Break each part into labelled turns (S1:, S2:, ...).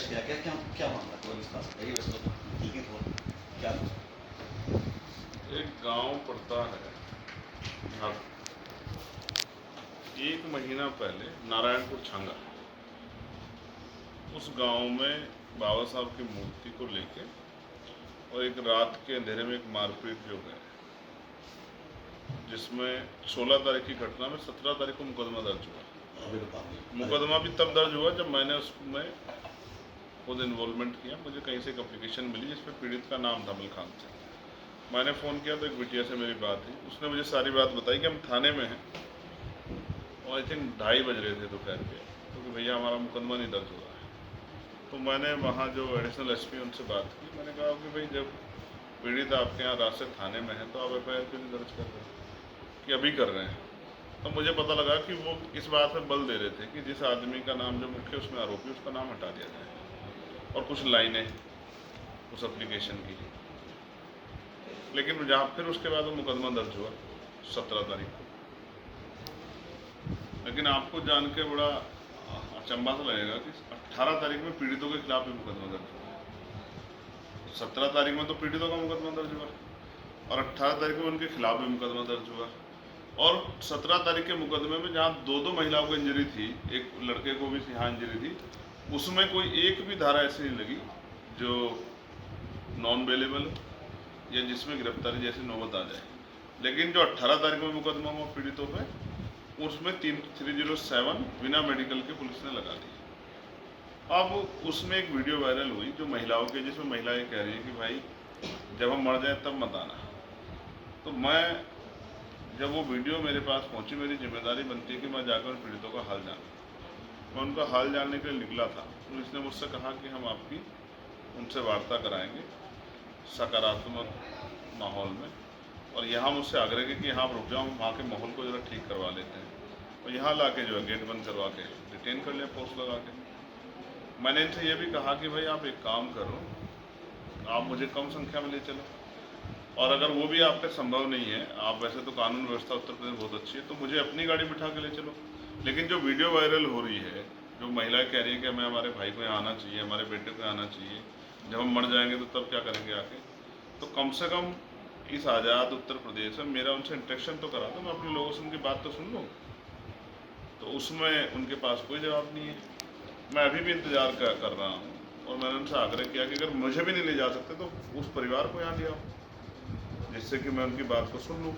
S1: Arrest किया गया, क्या क्या मामला थोड़ा विस्तार से बताइए। वैसे तो लिखित हो क्या था?
S2: एक गांव पड़ता है हर 1 महीना पहले नारायणपुर छांगा, उस गांव में बाबा साहब की मूर्ति को लेके और एक रात के अंधेरे में एक मारपीट जो है, जिसमें 16 तारीख की घटना में 17 तारीख को मुकदमा दर्ज हुआ। मुकदमा भी तब दर्ज हुआ जब मैंने उसमें खुद इन्वॉल्वमेंट किया। मुझे कहीं से एक एप्लीकेशन मिली जिसमें पीड़ित का नाम था मलखान से। मैंने फ़ोन किया तो एक बिटिया से मेरी बात हुई, उसने मुझे सारी बात बताई कि हम थाने में हैं और आई थिंक 2:30 बज रहे थे दोपहर के, क्योंकि भैया हमारा मुकदमा नहीं दर्ज हुआ है। तो मैंने वहाँ जो एडिशनल एसपी उनसे बात की, मैंने कहा कि भाई जब पीड़ित आपके यहाँ रात से थाने में है तो आप FIR क्यों नहीं दर्ज कर रहे हैं, कि अभी कर रहे हैं। तो मुझे पता लगा कि वो इस बात पर बल दे रहे थे कि जिस आदमी का नाम जो मुख्य उसमें आरोपी, उसका नाम हटा दिया जाए और कुछ लाइनें उस एप्लीकेशन की। लेकिन जहाँ फिर उसके बाद वो मुकदमा दर्ज हुआ 17 तारीख को। लेकिन आपको जान के बड़ा अचंभा सा लगेगा कि 18 तारीख में पीड़ितों के खिलाफ भी मुकदमा दर्ज हुआ। 17 तारीख में तो पीड़ितों का मुकदमा दर्ज हुआ और 18 तारीख में उनके खिलाफ भी मुकदमा दर्ज हुआ। और 17 तारीख के मुकदमे में जहाँ 2 महिलाओं को इंजरी थी, एक लड़के को भी यहाँ इंजरी थी, उसमें कोई एक भी धारा ऐसी नहीं लगी जो नॉन बेलेबल या जिसमें गिरफ्तारी जैसी नौबत आ जाए। लेकिन जो 18 तारीख में मुकदमा हुआ पीड़ितों पे, उसमें 307 बिना मेडिकल के पुलिस ने लगा दी। अब उसमें एक वीडियो वायरल हुई जो महिलाओं के, जिसमें महिलाएं कह रही हैं कि भाई जब हम मर जाए तब मत आना। तो मैं जब वो वीडियो मेरे पास पहुंची, मेरी जिम्मेदारी बनती है कि मैं जाकर पीड़ितों का हाल जानूं। मैं उनका हाल जानने के लिए निकला था। पुलिस ने मुझसे कहा कि हम आपकी उनसे वार्ता कराएंगे सकारात्मक माहौल में, और यहाँ मुझसे आग्रह किया कि यहाँ रुक जाओ, हम वहाँ के माहौल को ज़रा ठीक करवा लेते हैं और यहाँ ला के जो है गेट बंद करवा के डिटेन कर लिया पोस्ट लगा के। मैंने इनसे ये भी कहा कि भाई आप एक काम करो, आप मुझे कम संख्या में ले चलो, और अगर वो भी आप पे संभव नहीं है, आप वैसे तो कानून व्यवस्था उत्तर प्रदेश बहुत अच्छी है, तो मुझे अपनी गाड़ी बिठा के ले चलो। लेकिन जो वीडियो वायरल हो रही है, जो महिलाएं कह रही है कि हमें हमारे भाई को यहाँ आना चाहिए, हमारे बेटे को आना चाहिए, जब हम मर जाएंगे तो तब क्या करेंगे आके, तो कम से कम इस आज़ाद उत्तर प्रदेश में मेरा उनसे इंटरेक्शन तो करा दो, मैं अपने लोगों से उनकी बात तो सुन लूँ। तो उसमें उनके पास कोई जवाब नहीं है। मैं अभी भी इंतज़ार कर रहा हूँ और मैंने उनसे आग्रह किया कि अगर मुझे भी नहीं ले जा सकते तो उस परिवार को यहाँ ले आओ, जिससे कि मैं उनकी बात को सुन लूँ।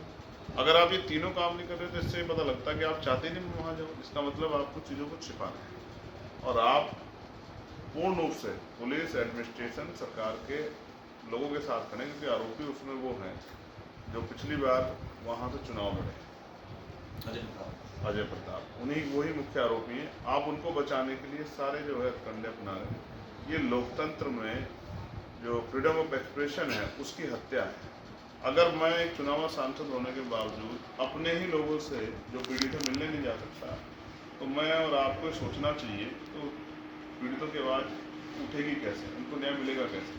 S2: अगर आप ये तीनों काम नहीं कर रहे तो इससे पता लगता है कि आप चाहते ही नहीं मैं वहाँ जाऊँ। इसका मतलब आप कुछ चीज़ों को छिपा रहे हैं और आप पूर्ण रूप से पुलिस एडमिनिस्ट्रेशन सरकार के लोगों के साथ खड़े, क्योंकि आरोपी उसमें वो हैं जो पिछली बार वहाँ से चुनाव लड़े, अजय प्रताप, उन्हीं वही मुख्य आरोपी हैं। आप उनको बचाने के लिए सारे जो है कंडे अपना रहे हैं। ये लोकतंत्र में जो फ्रीडम ऑफ एक्सप्रेशन है उसकी हत्या है। अगर मैं एक चुनाव सांसद होने के बावजूद अपने ही लोगों से जो पीड़ित है मिलने नहीं जा सकता, तो मैं और आपको सोचना चाहिए तो पीड़ितों की आवाज़ उठेगी कैसे, उनको न्याय मिलेगा कैसे।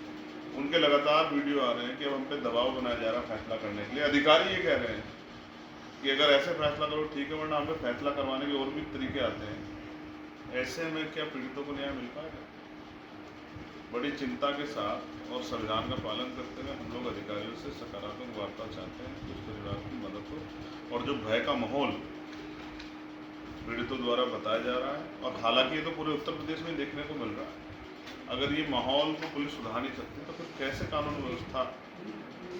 S2: उनके लगातार वीडियो आ रहे हैं कि अब हम पे दबाव बनाया जा रहा है फैसला करने के लिए। अधिकारी ये कह रहे हैं कि अगर ऐसे फैसला करो ठीक है, वरना हमें फैसला करवाने के और भी तरीके आते हैं। ऐसे में क्या पीड़ितों को न्याय मिल पाएगा? बड़ी चिंता के साथ और संविधान का पालन करते हुए हम लोग अधिकारियों से सकारात्मक वार्ता चाहते हैं कि उस परिवार की मदद हो। और जो भय का माहौल पीड़ितों द्वारा बताया जा रहा है, और हालांकि ये तो पूरे उत्तर प्रदेश में देखने को मिल रहा है, अगर ये माहौल को पुलिस सुधार नहीं सकती तो फिर कैसे कानून व्यवस्था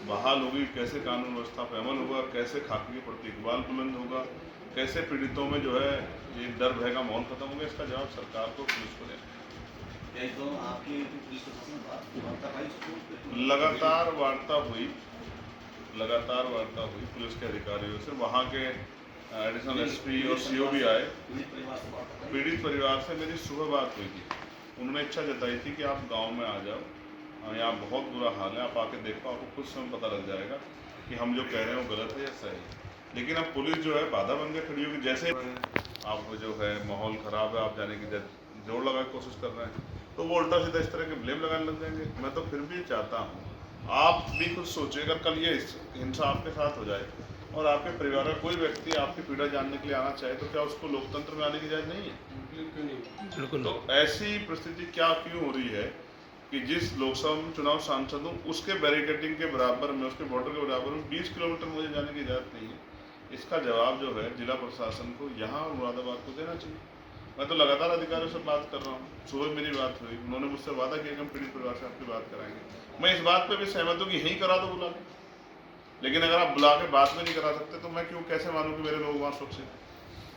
S2: बहाल होगी, कैसे कानून व्यवस्था पे अमल होगा, कैसे खाकी के प्रति इकबाल बुलंद होगा, कैसे पीड़ितों में जो है ये डर भय का माहौल खत्म होगा। इसका जवाब सरकार को, पुलिस को देना है। लगातार वार्ता हुई पुलिस के अधिकारियों से, वहाँ के एडिशनल एसपी और CO भी आए। पीड़ित परिवार से मेरी सुबह बात हुई थी, उन्होंने इच्छा जताई थी कि आप गांव में आ जाओ, यहाँ बहुत बुरा हाल है, आप आके देखो, आपको कुछ समय पता लग जाएगा कि हम जो कह रहे हैं वो गलत है या सही। लेकिन अब पुलिस जो है बाधा बन के खड़ी होगी। जैसे आप जो है माहौल ख़राब है, आप जाने की जोर लगाने की कोशिश कर रहे हैं, तो वो उल्टा सीधा इस तरह के ब्लेम लगाने लग जाएंगे। मैं तो फिर भी चाहता हूँ आप भी कुछ सोचिए, अगर कल ये हिंसा आपके साथ हो जाए और आपके परिवार का कोई व्यक्ति आपकी पीड़ा जानने के लिए आना चाहे तो क्या उसको लोकतंत्र में आने की इजाजत नहीं है?
S3: बिल्कुल।
S2: तो ऐसी परिस्थिति क्या क्यों हो रही है कि जिस लोकसभा में चुनाव सांसद हूँ उसके बैरिकेडिंग के बराबर में, उसके बॉर्डर के बराबर में 20 किलोमीटर मुझे जाने की इजाज़त नहीं है। इसका जवाब जो है जिला प्रशासन को यहाँ मुरादाबाद को देना चाहिए। मैं तो लगातार अधिकारियों से बात कर रहा हूँ, सुबह मेरी बात हुई, उन्होंने मुझसे वादा किया कि हम पीड़ित परिवार से आपकी बात कराएंगे। मैं इस बात पर भी सहमत हूँ कि यहीं करा दो बुला के, लेकिन अगर आप बुला के बात में नहीं करा सकते तो मैं क्यों कैसे मानूँ कि मेरे लोग वहाँ सुरक्षित,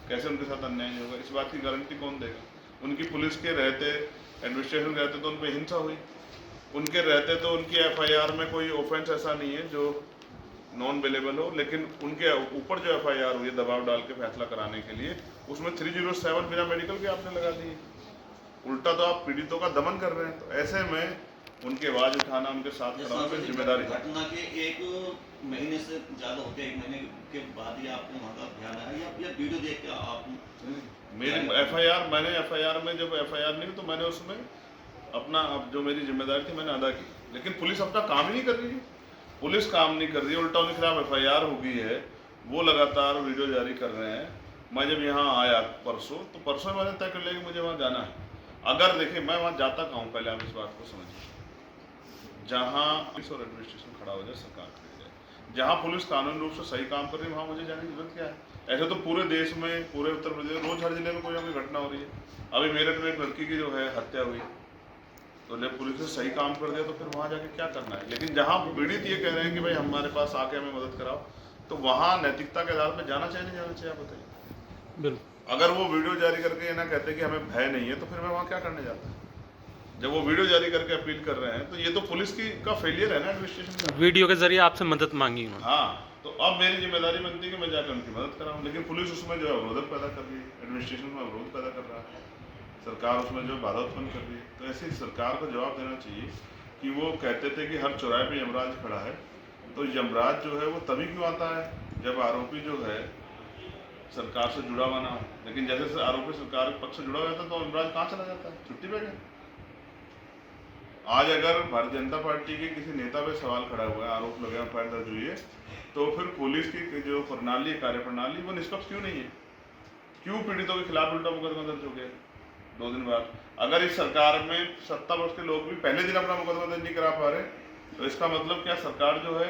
S2: कैसे उनके साथ अन्याय नहीं होगा? इस बात की गारंटी कौन देगा? उनकी पुलिस के रहते, एडमिनिस्ट्रेशन रहते तो उन पर हिंसा हुई, उनके रहते तो उनकी एफआईआर में कोई ऑफेंस ऐसा नहीं है जो नॉन अवेलेबल हो, लेकिन उनके ऊपर जो एफआईआर हुई दबाव डाल के फैसला कराने के लिए, उसमें 307 बिना मेडिकल के आपने लगा दी। उल्टा तो आप पीड़ितों का दमन कर रहे हैं। तो ऐसे में उनकी आवाज उठाना, उनके साथ खड़ा होना जिम्मेदारी।
S1: घटना के 1 महीने से ज्यादा हो गया, 1 महीने के बाद ही आपको वहाँ का ध्यान आया या वीडियो देख के आप?
S2: मेरी एफआईआर, मैंने एफआईआर में जब एफआईआर नहीं तो मैंने उसमें अपना जो मेरी जिम्मेदारी थी मैंने अदा की, लेकिन पुलिस अपना काम ही नहीं कर रही है। पुलिस काम नहीं कर रही है, उल्टा उनके खिलाफ एफआईआर हो गई है, वो लगातार वीडियो जारी कर रहे हैं। मैं जब यहाँ आया परसों, तो परसों मैंने तय कर लिया कि मुझे वहाँ जाना है। अगर देखिए मैं वहाँ जाता कहाँ हूँ, पहले आप इस बात को समझिए। जहाँ पुलिस और एडमिनिस्ट्रेशन खड़ा हो जाए, सरकार खड़ी जाए, जहाँ पुलिस कानूनी रूप से सही काम कर रही है वहाँ मुझे जाने की जरूरत क्या है? ऐसे तो पूरे देश में, पूरे उत्तर प्रदेश रोज हर जिले में कोई ना कोई घटना हो रही है। अभी मेरठ में एक लड़की की जो है हत्या हुई, तो जब पुलिस ने सही काम कर दिया तो फिर वहाँ जाके क्या करना है? लेकिन जहाँ पीड़ित ये कह रहे हैं कि भाई हमारे पास आके हमें मदद कराओ, तो वहाँ नैतिकता के आधार पर जाना चाहिए नहीं जाना चाहिए? आप बताइए।
S3: बिल्कुल।
S2: अगर वो वीडियो जारी करके ये ना कहते कि हमें भय नहीं है तो फिर मैं वहाँ क्या करने जाता? जब वो वीडियो जारी करके अपील कर रहे हैं तो ये तो पुलिस की का फेलियर है ना, एडमिनिस्ट्रेशन का।
S3: वीडियो के जरिए आपसे मदद मांगी उन्होंने।
S2: हाँ, तो अब मेरी जिम्मेदारी बनती है कि मैं जाकर उनकी मदद कराऊं, लेकिन पुलिस उसमें जो है अवरोधक पैदा कर रही है, एडमिनिस्ट्रेशन में अवरोध पैदा कर रहा है, सरकार उसमें जो बाधा उत्पन्न कर रही है। तो ऐसी सरकार को जवाब देना चाहिए कि वो कहते थे कि हर चौराहे पे यमराज खड़ा है, तो यमराज जो है वो तभी क्यों आता है जब आरोपी जो है सरकार से जुड़ा हुआ ना हो। लेकिन जैसे आरोपी सरकार के पक्ष से जुड़ा हुआ था तो यमराज कहाँ चला जाता है? छुट्टी पे गया। आज अगर भारतीय जनता पार्टी के किसी नेता पे सवाल खड़ा हुआ है, आरोप लगे, एफआईआर दर्ज हुई है, तो फिर पुलिस की जो प्रणाली, कार्यप्रणाली वो निष्पक्ष क्यों नहीं है? क्यों पीड़ितों के खिलाफ उल्टा मुकदमा दर्ज हो गया 2 दिन बाद? अगर इस सरकार में सत्ता पक्ष के लोग भी पहले दिन अपना मुकदमा दर्ज नहीं करा पा रहे, तो इसका मतलब क्या सरकार जो है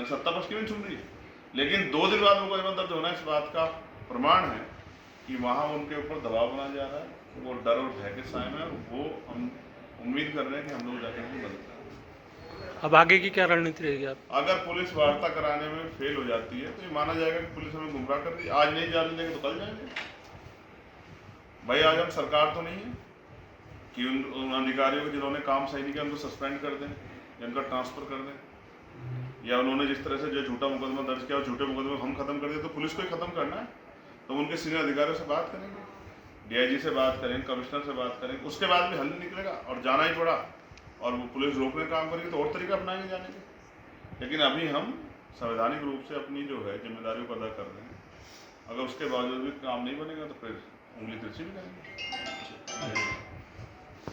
S2: सत्ता पक्ष की नहीं सुन रही है? लेकिन 2 दिन बाद मुकदमा दर्ज होना इस बात का प्रमाण है कि वहाँ उनके ऊपर दबाव बनाया जा रहा है, वो डर और भय के साए में, वो हम उम्मीद कर रहे हैं कि हम लोग जाकर उनकी मदद करें।
S3: अब आगे की क्या रणनीति रहेगी आप?
S2: अगर पुलिस वार्ता कराने में फेल हो जाती है तो ये माना जाएगा कि पुलिस हमें गुमराह कर रही है। आज नहीं जाने देंगे तो कल जाएंगे। भाई आज हम सरकार तो नहीं है कि उन अधिकारियों को जिन्होंने काम सही नहीं किया उनको सस्पेंड कर दें या उनका ट्रांसफर कर दें, या उन्होंने जिस तरह से जो झूठा मुकदमा दर्ज किया और झूठे मुकदमे हम खत्म कर दिए, तो पुलिस को ही खत्म करना है। तो उनके सीनियर अधिकारियों से बात करेंगे, डीआईजी से बात करें, कमिश्नर से बात करें, उसके बाद भी हल नहीं निकलेगा और जाना ही पड़ा और वो पुलिस रोकने का काम करेगी तो और तरीका अपनाएंगे जाने के। लेकिन अभी हम संवैधानिक रूप से अपनी जो है जिम्मेदारियों को अदा कर रहे हैं। अगर उसके बावजूद भी काम नहीं बनेगा तो फिर उंगली तिरछी भी करेंगे।